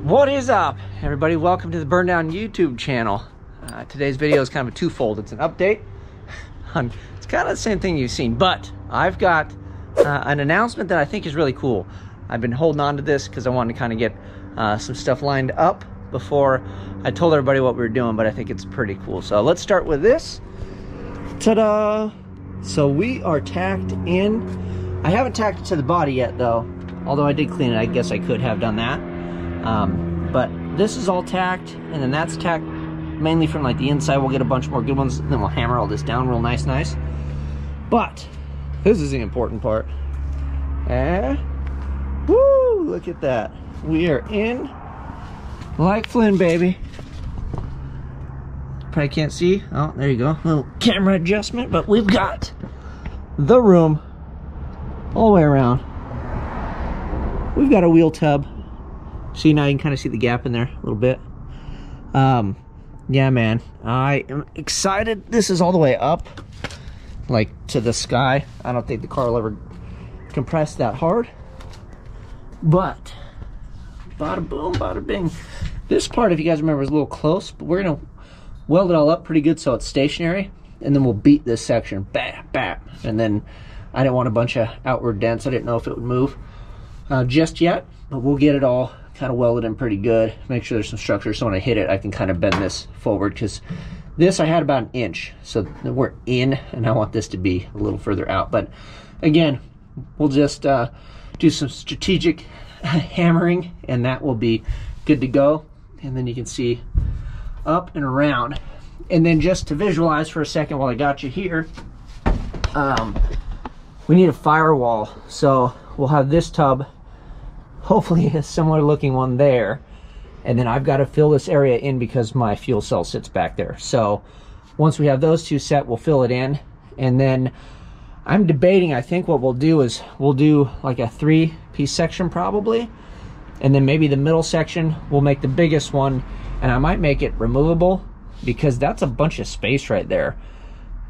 What is up, everybody? Welcome to the Burndown YouTube channel. Today's video is kind of a twofold. It's an update on, it's kind of the same thing you've seen, but I've got an announcement that I think is really cool. I've been holding on to this because I wanted to kind of get some stuff lined up before I told everybody what we were doing, but I think it's pretty cool. So let's start with this. Ta-da! So we are tacked in. I haven't tacked it to the body yet though, although I did clean it. I guess I could have done that. But this is all tacked, and then that's tacked mainly from like the inside. We'll get a bunch more good ones, and then we'll hammer all this down real nice. But this is the important part. Woo! Look at that. We are in like Flynn, baby. Probably can't see. Oh, there you go. Little camera adjustment, but we've got the room all the way around. We've got a wheel tub. See, now you can kind of see the gap in there a little bit. Yeah, man, I am excited. This is all the way up, like to the sky. I don't think the car will ever compress that hard, but bada boom, bada bing. This part, if you guys remember, is a little close, but we're gonna weld it all up pretty good so it's stationary, and then we'll beat this section, bam, bam. And then I didn't want a bunch of outward dents. I didn't know if it would move just yet, but we'll get it all kind of welded in pretty good. Make sure there's some structure so when I hit it I can kind of bend this forward, because this I had about an inch, so we're in, and I want this to be a little further out. But again, we'll just do some strategic hammering, and that will be good to go. And then you can see up and around. And then just to visualize for a second while I got you here, we need a firewall. So we'll have this tub, hopefully a similar looking one there, and then I've got to fill this area in because my fuel cell sits back there. So once we have those two set, we'll fill it in. And then I'm debating, I think what we'll do is we'll do like a 3-piece section probably, and then maybe the middle section we'll make the biggest one, and I might make it removable because that's a bunch of space right there.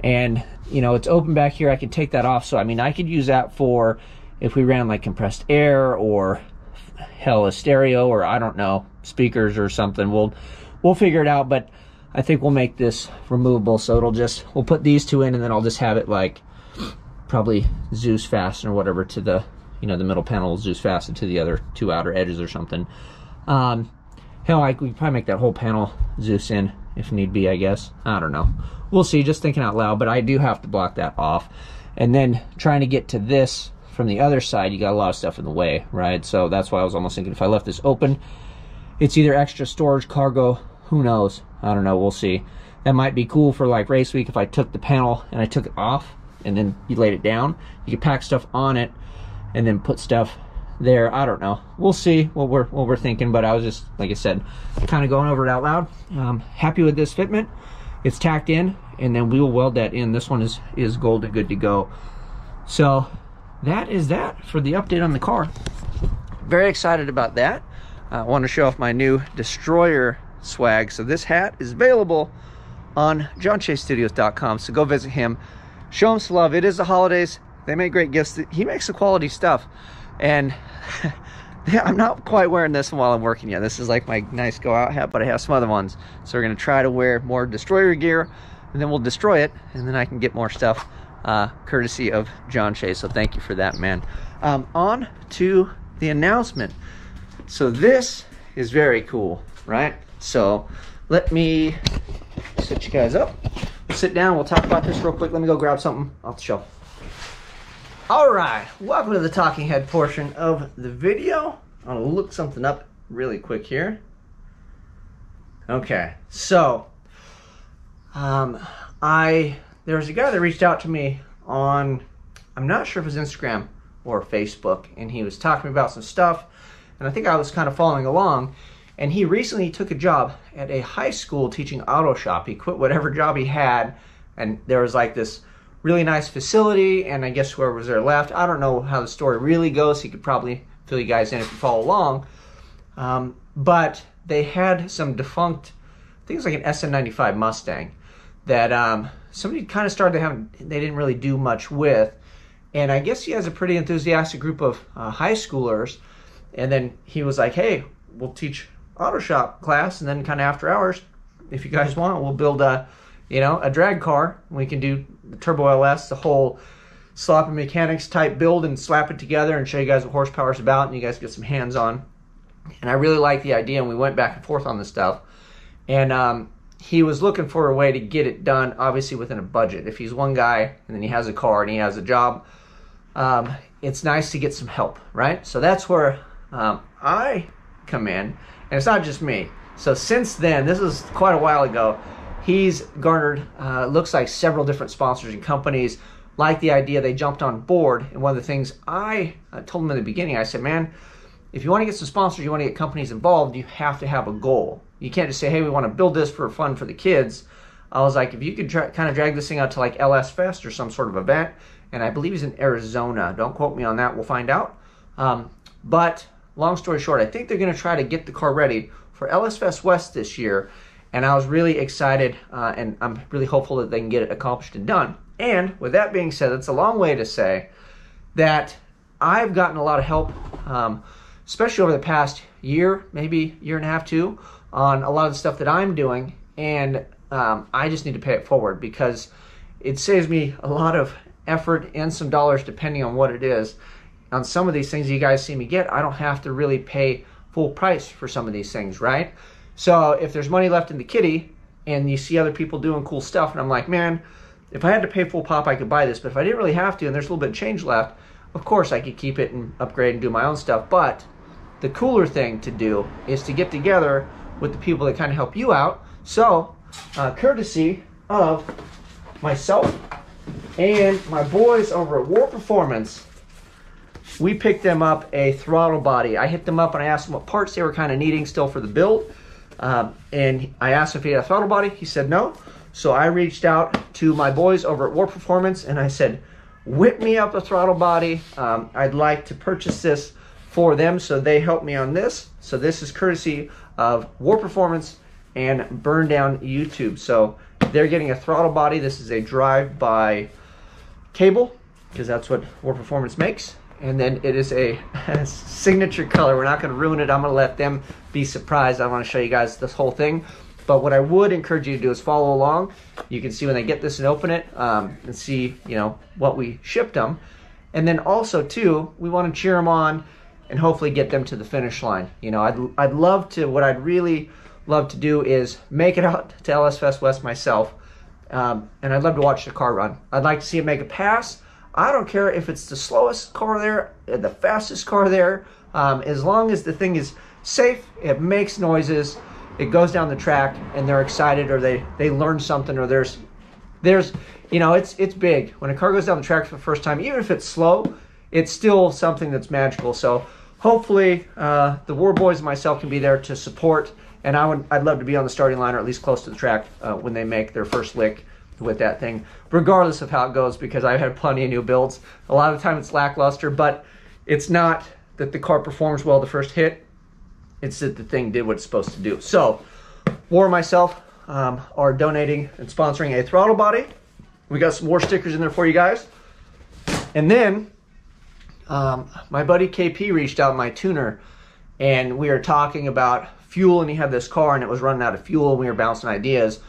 And you know, it's open back here. I can take that off. So I mean, I could use that for if we ran like compressed air or hell, a stereo, or I don't know, speakers or something. We'll figure it out, but I think we'll make this removable. So we'll put these two in, and then I'll just have it like probably Zeus fasten or whatever to the, you know, the middle panel will Zeus fasten to the other two outer edges or something. Hell, we could probably make that whole panel Zeus in if need be, I guess. I don't know. We'll see, just thinking out loud, but I do have to block that off. And then trying to get to this from the other side, you got a lot of stuff in the way, right? So that's why I was almost thinking if I left this open, it's either extra storage, cargo, who knows? I don't know, we'll see. That might be cool for like race week if I took the panel and I took it off and then you laid it down. You could pack stuff on it and then put stuff there. I don't know. We'll see what we're thinking, but I was just, like I said, kind of going over it out loud. Happy with this fitment. It's tacked in, and then we will weld that in. This one is gold and good to go. So that is that for the update on the car. Very excited about that. I want to show off my new Destroyer swag. So this hat is available on johnchasestudios.com. So go visit him. Show him some love. It is the holidays. They make great gifts. He makes the quality stuff. And yeah, I'm not quite wearing this one while I'm working yet. This is like my nice go out hat, but I have some other ones. So we're going to try to wear more Destroyer gear, and then we'll destroy it, and then I can get more stuff courtesy of John Chase. So thank you for that, man. On to the announcement. So this is very cool, right? So let me sit you guys up. We'll sit down. We'll talk about this real quick. Let me go grab something off the shelf. All right, welcome to the talking head portion of the video. I'm gonna look something up really quick here. Okay, so there was a guy that reached out to me on, I'm not sure if it was Instagram or Facebook, and he was talking about some stuff, and I think I was kind of following along. And he recently took a job at a high school teaching auto shop. He quit whatever job he had, and there was like this really nice facility, and I guess whoever was there left. I don't know how the story really goes. He could probably fill you guys in if you follow along. But they had some defunct, I think it was like an SN95 Mustang that somebody kind of started to have, they didn't really do much with. And I guess he has a pretty enthusiastic group of high schoolers. And then he was like, hey, we'll teach auto shop class, and then kind of after hours, if you guys want, we'll build a, you know, a drag car. We can do the Turbo LS, the whole sloppy mechanics type build, and slap it together and show you guys what horsepower is about, and you guys get some hands on. And I really like the idea, and we went back and forth on this stuff. And he was looking for a way to get it done, obviously within a budget. If he's one guy and then he has a car and he has a job, it's nice to get some help, right? So that's where I come in, and it's not just me. So since then, this is quite a while ago, he's garnered, looks like several different sponsors and companies like the idea. They jumped on board, and one of the things I told him in the beginning, I said, man, if you want to get some sponsors, you want to get companies involved, you have to have a goal. You can't just say, hey, we want to build this for fun for the kids. I was like, if you could kind of drag this thing out to like LS Fest or some sort of event, and I believe he's in Arizona. Don't quote me on that. We'll find out. But long story short, I think they're going to try to get the car ready for LS Fest West this year, and I was really excited, and I'm really hopeful that they can get it accomplished and done. And with that being said, it's a long way to say that I've gotten a lot of help, especially over the past year, maybe year and a half, two, on a lot of the stuff that I'm doing, and I just need to pay it forward because it saves me a lot of effort and some dollars depending on what it is. On some of these things you guys see me get, I don't have to really pay full price for some of these things, right? So if there's money left in the kitty and you see other people doing cool stuff, and I'm like, man, if I had to pay full pop, I could buy this, but if I didn't really have to and there's a little bit of change left, of course I could keep it and upgrade and do my own stuff. But the cooler thing to do is to get together with the people that kind of help you out. So, courtesy of myself and my boys over at War Performance, we picked them up a throttle body. I hit them up and I asked them what parts they were kind of needing still for the build. And I asked if he had a throttle body. He said no. So I reached out to my boys over at War Performance and I said, whip me up a throttle body. I'd like to purchase this for them, so they helped me on this. So this is courtesy of War Performance and Burndown YouTube. So they're getting a throttle body. This is a drive-by cable, because that's what War Performance makes. And then it is a signature color. We're not going to ruin it. I'm going to let them be surprised. I want to show you guys this whole thing. But what I would encourage you to do is follow along. You can see when they get this and open it, and see, you know, what we shipped them. And then also too, we want to cheer them on and hopefully get them to the finish line. You know, I'd love to, what I'd really love to do is make it out to LS Fest West myself, and I'd love to watch the car run. I'd like to see it make a pass. I don't care if it's the slowest car there, the fastest car there, as long as the thing is safe, it makes noises, it goes down the track, and they're excited, or they learn something, or there's you know, it's big. When a car goes down the track for the first time, even if it's slow, it's still something that's magical. So hopefully the War Boys and myself can be there to support, and I'd love to be on the starting line or at least close to the track when they make their first lick with that thing, regardless of how it goes, because I've had plenty of new builds. A lot of the time it's lackluster, but it's not that the car performs well the first hit, it's that the thing did what it's supposed to do. So War and myself are donating and sponsoring a throttle body. We got some more stickers in there for you guys. And then my buddy KP reached out, my tuner, and we were talking about fuel, and he had this car and it was running out of fuel, and we were bouncing ideas.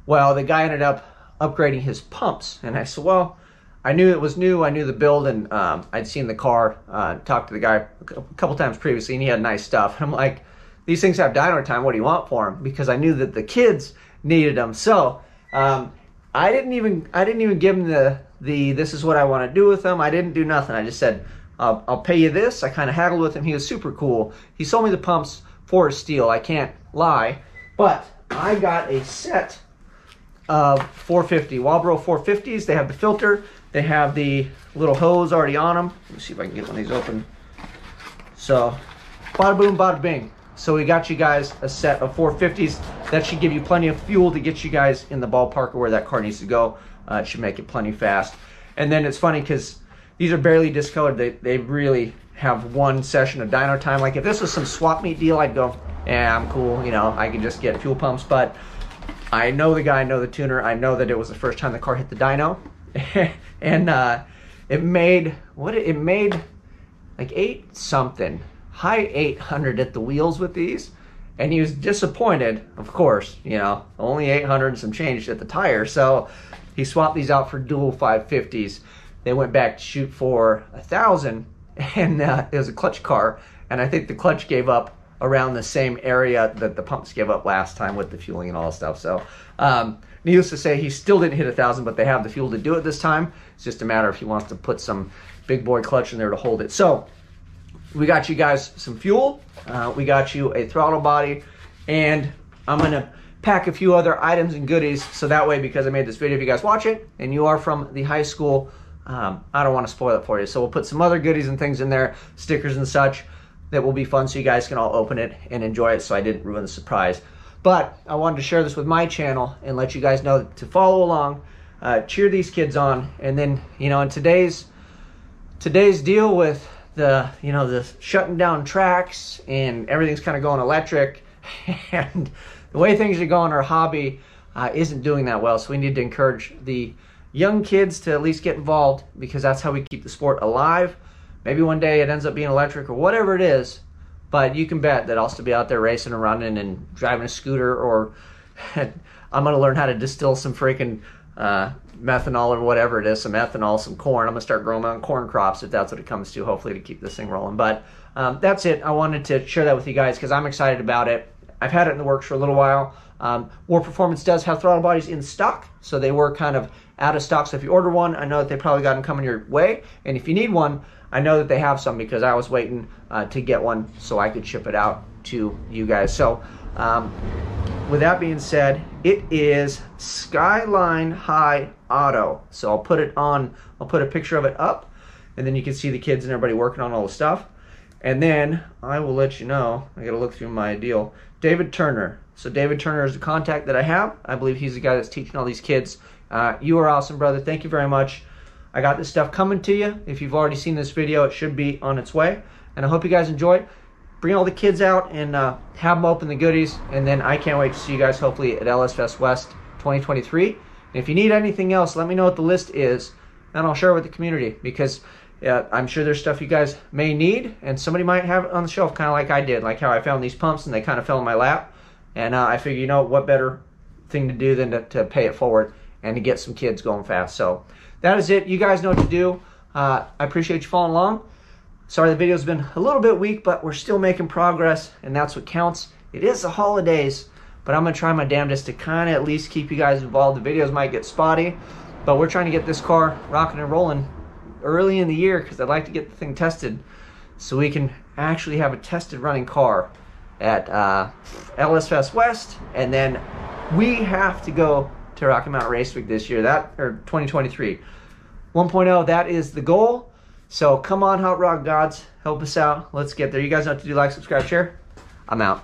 Well, the guy ended up upgrading his pumps, and I said, well, I knew it was new, I knew the build, and I'd seen the car, talked to the guy a couple times previously, and he had nice stuff. I'm like, these things have dyno time, what do you want for them? Because I knew that the kids needed them. So I didn't even give him the this is what I want to do with them. I didn't do nothing. I just said, I'll pay you this. I kind of haggled with him. He was super cool. He sold me the pumps for a steal. I can't lie. But I got a set of 450 Walbro 450s. They have the filter. They have the little hose already on them. Let me see if I can get one of these open. So, bada boom, bada bing. So we got you guys a set of 450s. That should give you plenty of fuel to get you guys in the ballpark of where that car needs to go. It should make it plenty fast. And then it's funny because these are barely discolored. They really have one session of dyno time. Like if this was some swap meet deal, I'd go, yeah, I'm cool. You know, I can just get fuel pumps. But I know the guy, I know the tuner. I know that it was the first time the car hit the dyno. And it made like 8 something. High 800 at the wheels with these, And he was disappointed, of course, you know, only 800 and some change at the tire. So he swapped these out for dual 550s. They went back to shoot for 1,000, and it was a clutch car. And I think the clutch gave up around the same area that the pumps gave up last time with the fueling and all that stuff. So needless to say, he still didn't hit 1,000, but they have the fuel to do it this time. It's just a matter if he wants to put some big boy clutch in there to hold it. So we got you guys some fuel. We got you a throttle body, and I'm gonna pack a few other items and goodies so that way, because I made this video, if you guys watch it and you are from the high school, I don't want to spoil it for you. So we'll put some other goodies and things in there, stickers and such, that will be fun so you guys can all open it and enjoy it, so I didn't ruin the surprise. But I wanted to share this with my channel and let you guys know to follow along, cheer these kids on, and then, you know, in today's deal with the, you know, the shutting down tracks and everything's kind of going electric, and the way things are going, our hobby isn't doing that well. So we need to encourage the young kids to at least get involved, because that's how we keep the sport alive. Maybe one day it ends up being electric or whatever it is, but you can bet that I'll still be out there racing and running and driving a scooter, or I'm going to learn how to distill some freaking methanol or whatever it is, some ethanol, some corn. I'm going to start growing my own corn crops if that's what it comes to, hopefully, to keep this thing rolling. But that's it. I wanted to share that with you guys because I'm excited about it. I've had it in the works for a little while. War Performance does have throttle bodies in stock, so they were kind of out of stock. So if you order one, I know that they probably got them coming your way. And if you need one, I know that they have some, because I was waiting to get one so I could ship it out to you guys. So with that being said, it is Skyline High Auto. So I'll put a picture of it up, and then you can see the kids and everybody working on all the stuff. And then I will let you know, I gotta look through my deal, David Turner. So David Turner is the contact that I have. I believe he's the guy that's teaching all these kids. You are awesome, brother. Thank you very much. I got this stuff coming to you. If you've already seen this video, it should be on its way. And I hope you guys enjoy. Bring all the kids out and have them open the goodies. And then I can't wait to see you guys hopefully at LS Fest West 2023. And if you need anything else, let me know what the list is, and I'll share it with the community, because I'm sure there's stuff you guys may need, and somebody might have it on the shelf, kind of like I did, like how I found these pumps and they kind of fell in my lap. And I figured, you know, what better thing to do than to pay it forward and to get some kids going fast. So that is it. You guys know what to do. I appreciate you following along. Sorry the video's been a little bit weak, but we're still making progress, and that's what counts. It is the holidays, but I'm going to try my damnedest to kind of at least keep you guys involved. The videos might get spotty, but we're trying to get this car rocking and rolling early in the year, because I'd like to get the thing tested so we can actually have a tested running car at LS Fest West. And then we have to go to Rocky Mountain Race Week this year, or 2023 1.0. That is the goal. So come on, Hot Rod Gods, help us out. Let's get there. You guys know what to do. Like, subscribe, share. I'm out.